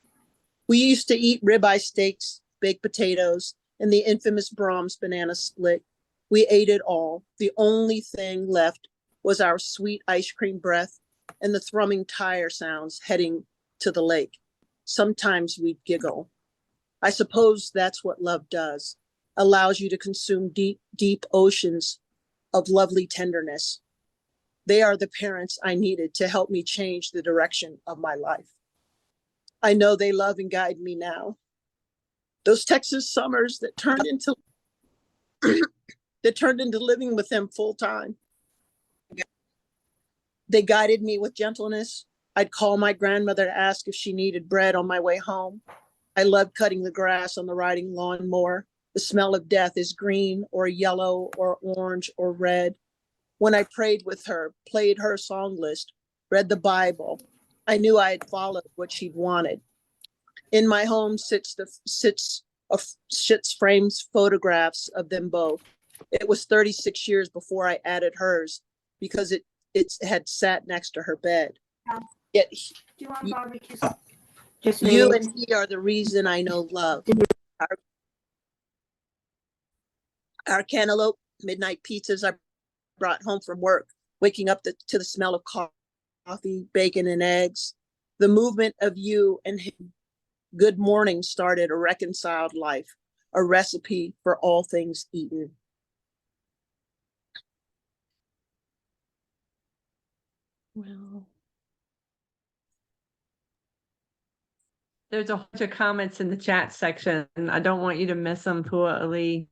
We used to eat ribeye steaks, baked potatoes, and the infamous Brahms banana split. We ate it all. The only thing left was our sweet ice cream breath and the thrumming tire sounds heading to the lake. Sometimes we'd giggle. I suppose that's what love does, allows you to consume deep, deep oceans of lovely tenderness. They are the parents I needed to help me change the direction of my life. I know they love and guide me now. Those Texas summers that turned into living with them full time. They guided me with gentleness. I'd call my grandmother to ask if she needed bread on my way home. I loved cutting the grass on the riding lawnmower. The smell of death is green or yellow or orange or red. When I prayed with her, played her song list, read the Bible, I knew I had followed what she'd wanted. In my home sits frames photographs of them both. It was 36 years before I added hers because it had sat next to her bed. Yet Do you want barbecue? Just you me. and he are the reason I know love. Our cantaloupe midnight pizzas I brought home from work, waking up to the smell of coffee, bacon, and eggs. The movement of you and him, Good morning started a reconciled life, a recipe for all things eaten. Wow. There's a bunch of comments in the chat section. I don't want you to miss them, Pua Ali.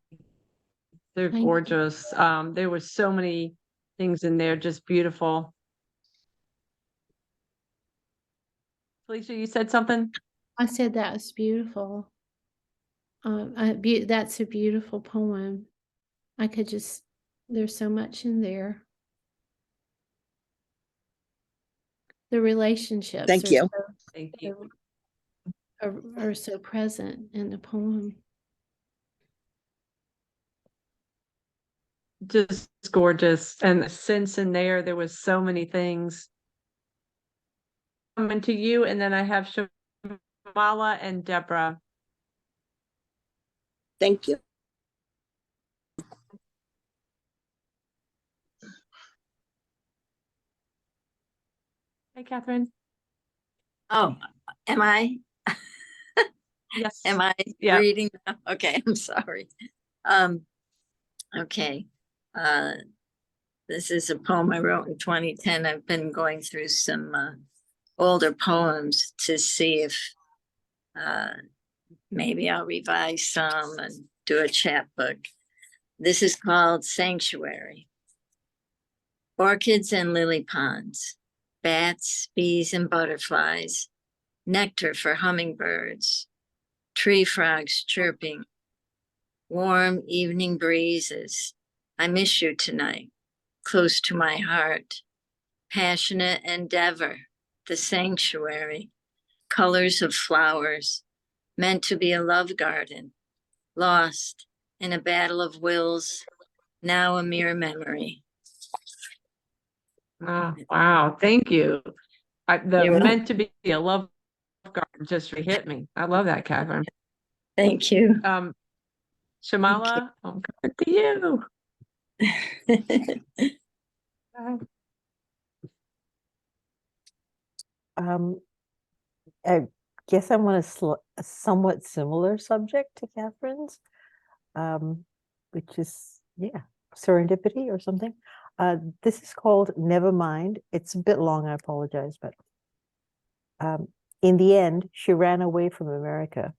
They're Thank you. gorgeous. There were so many things in there, just beautiful. Felicia, you said something? I said that was beautiful. That's a beautiful poem. I could just, there's so much in there. The relationships Thank you. Thank you. are so present in the poem. Just gorgeous. And since in there was so many things coming to you. And then I have Shamala and Deborah. Thank you. Hey, Catherine. Oh, am I? Yes. Am I Yeah. reading? Okay, I'm sorry. Okay. This is a poem I wrote in 2010. I've been going through some older poems to see if maybe I'll revise some and do a chapbook. This is called Sanctuary. Orchids and lily ponds, bats, bees, and butterflies, nectar for hummingbirds, tree frogs chirping, warm evening breezes. I miss you tonight, close to my heart. Passionate endeavor, the sanctuary, colors of flowers, meant to be a love garden, lost in a battle of wills, now a mere memory. Oh, wow. Thank you. The You're meant to be a love garden just hit me. I love that, Catherine. Thank you. Shamala, I'm coming to you. I guess I'm on a somewhat similar subject to Catherine's, which is, serendipity or something. This is called Never Mind. It's a bit long, I apologize, but in the end, she ran away from America.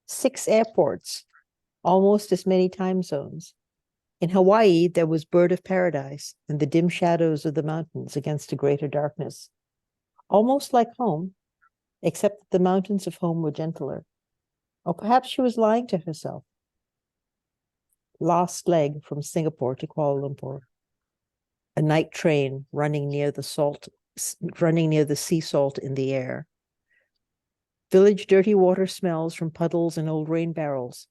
6 airports, almost as many time zones. In Hawaii, there was bird of paradise and the dim shadows of the mountains against a greater darkness. Almost like home, except that the mountains of home were gentler. Or perhaps she was lying to herself. Lost leg from Singapore to Kuala Lumpur. A night train running near the sea salt in the air. Village dirty water smells from puddles and old rain barrels.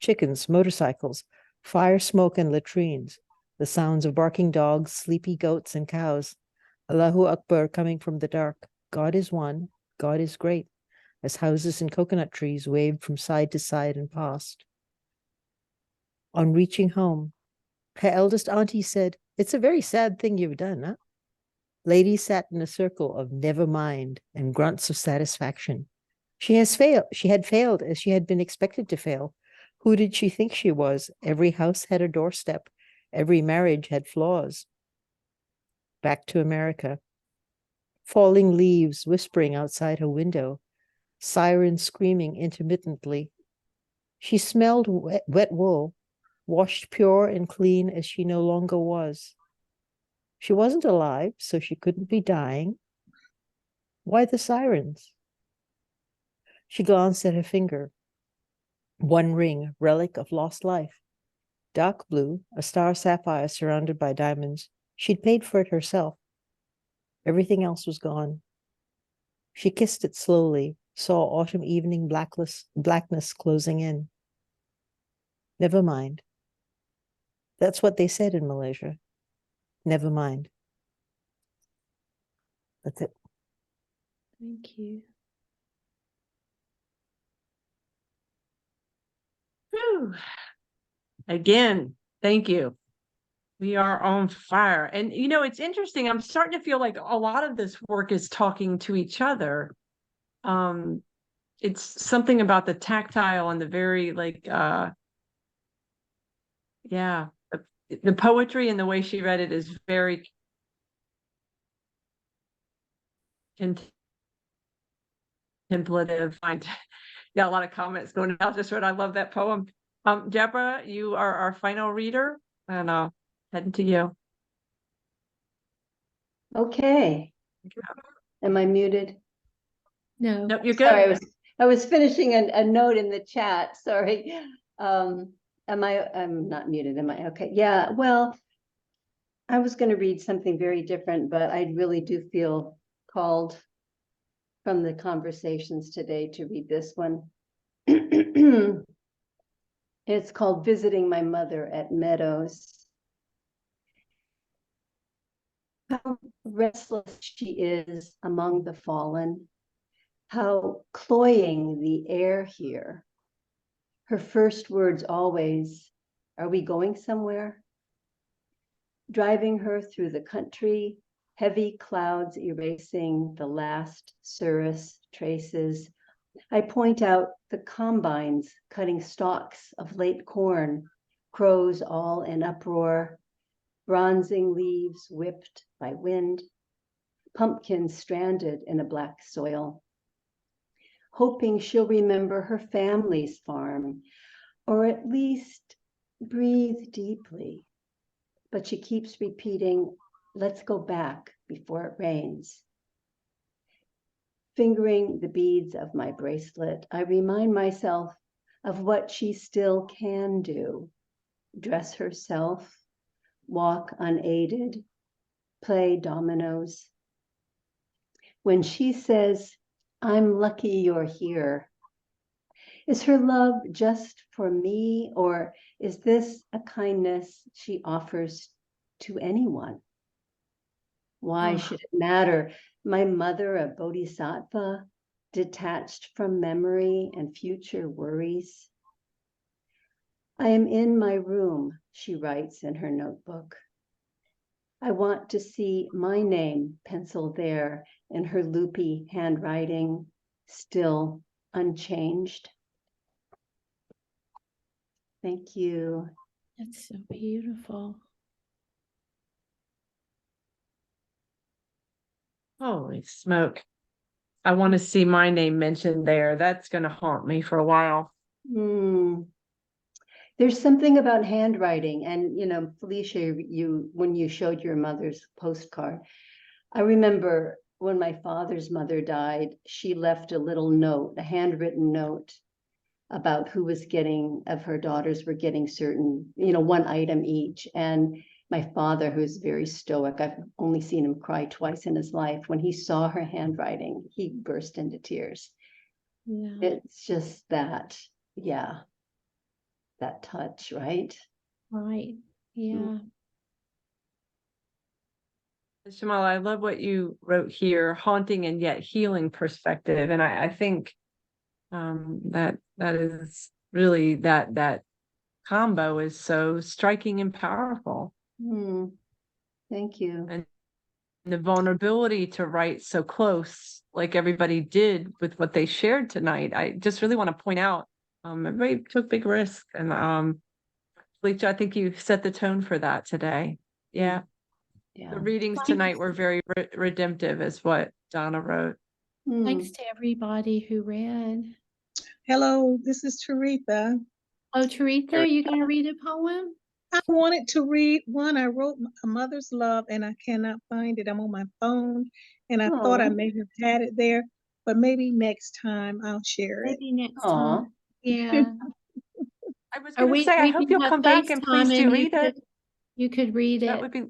Chickens, motorcycles, fire smoke and latrines. The sounds of barking dogs, sleepy goats and cows. Allahu Akbar coming from the dark. God is one, God is great, as houses and coconut trees waved from side to side and passed. On reaching home, her eldest auntie said, "It's a very sad thing you've done, huh?" Ladies sat in a circle of never mind and grunts of satisfaction. She had failed as she had been expected to fail. Who did she think she was? Every house had a doorstep. Every marriage had flaws. Back to America. Falling leaves whispering outside her window. Sirens screaming intermittently. She smelled wet wool, washed pure and clean as she no longer was. She wasn't alive, so she couldn't be dying. Why the sirens? She glanced at her finger. One ring, relic of lost life. Dark blue, a star sapphire surrounded by diamonds. She'd paid for it herself. Everything else was gone. She kissed it slowly, saw autumn evening blackness closing in. Never mind. That's what they said in Malaysia. Never mind. That's it. Thank you. Whew. Again, thank you. We are on fire. And it's interesting. I'm starting to feel like a lot of this work is talking to each other. it's something about the tactile and the very yeah, the poetry and the way she read it is very contemplative. I got a lot of comments going out. Just what I love that poem. Deborah, you are our final reader, and heading to you. Okay. Am I muted? No. Nope, you're good. Sorry, I was finishing a note in the chat. Sorry. I'm not muted, am I? Okay. Yeah, well, I was going to read something very different, but I really do feel called from the conversations today to read this one. It's called Visiting My Mother at Meadows. How restless she is among the fallen, how cloying the air here. Her first words always, "Are we going somewhere?" Driving her through the country, heavy clouds erasing the last cirrus traces, I point out the combines cutting stalks of late corn, crows all in uproar, bronzing leaves whipped by wind, pumpkins stranded in a black soil. Hoping she'll remember her family's farm, or at least breathe deeply. But she keeps repeating, "Let's go back before it rains." Fingering the beads of my bracelet, I remind myself of what she still can do: dress herself, walk unaided, play dominoes. When she says, "I'm lucky you're here," is her love just for me, or is this a kindness she offers to anyone? Why should it matter? My mother, a bodhisattva, detached from memory and future worries. I am in my room, she writes in her notebook. I want to see my name penciled there in her loopy handwriting, still unchanged. Thank you. That's so beautiful. Holy smoke. I want to see my name mentioned there. That's going to haunt me for a while. There's something about handwriting, and Felicia, when you showed your mother's postcard, I remember when my father's mother died, she left a little note, a handwritten note about who was getting, of her daughters were getting certain, one item each. And my father, who's very stoic, I've only seen him cry twice in his life. When he saw her handwriting, he burst into tears. Yeah. It's just that, yeah, that touch, right? Right. Yeah. Shamal, I love what you wrote here, haunting and yet healing perspective. And I think that is really that combo is so striking and powerful. Thank you. And the vulnerability to write so close, like everybody did with what they shared tonight. I just really want to point out, everybody took big risks. And Felicia, I think you set the tone for that today. Yeah. Yeah. The readings tonight were very redemptive, is what Donna wrote. Thanks to everybody who read. Hello, this is Teresa. Oh, Teresa, are you going to read a poem? I wanted to read one. I wrote A Mother's Love and I cannot find it. I'm on my phone and I thought I may have had it there, but maybe next time I'll share it. Maybe next time. Yeah. I was going to say, I hope you'll come back and please do read it. You could read it.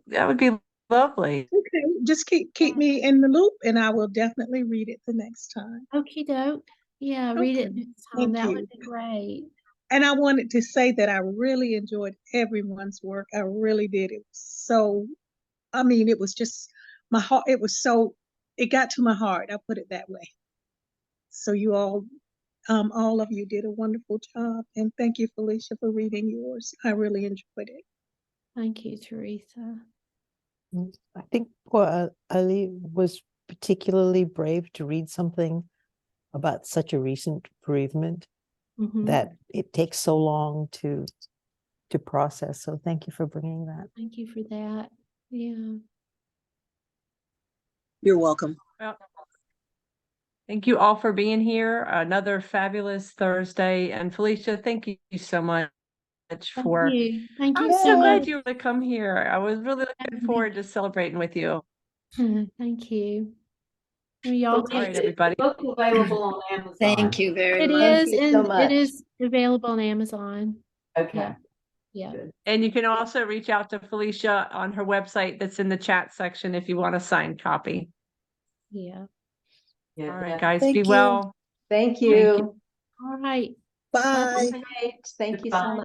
That would be lovely. Okay, just keep me in the loop and I will definitely read it the next time. Okie doke. Yeah, read it next time. That would be great. And I wanted to say that I really enjoyed everyone's work. I really did. It was so, it was just my heart. It got to my heart. I'll put it that way. So you all of you did a wonderful job. And thank you, Felicia, for reading yours. I really enjoyed it. Thank you, Teresa. I think poor Ali was particularly brave to read something about such a recent bereavement Mhm. that it takes so long to process. So thank you for bringing that. Thank you for that. Yeah. You're welcome. Well, thank you all for being here. Another fabulous Thursday. And Felicia, thank you so much for. Thank you I'm so so glad much. you were to come here. I was really looking forward to celebrating with you. Thank you. Y'all All right, take everybody. Both available on Amazon. Thank you very It much. is, you so and much. it is available on Amazon. Okay. Yeah. Good. And you can also reach out to Felicia on her website that's in the chat section if you want a signed copy. Yeah. Yeah, All right, definitely. guys, Thank be you. well. Thank you. you. All right. Bye. Great. Thank you so Goodbye. much.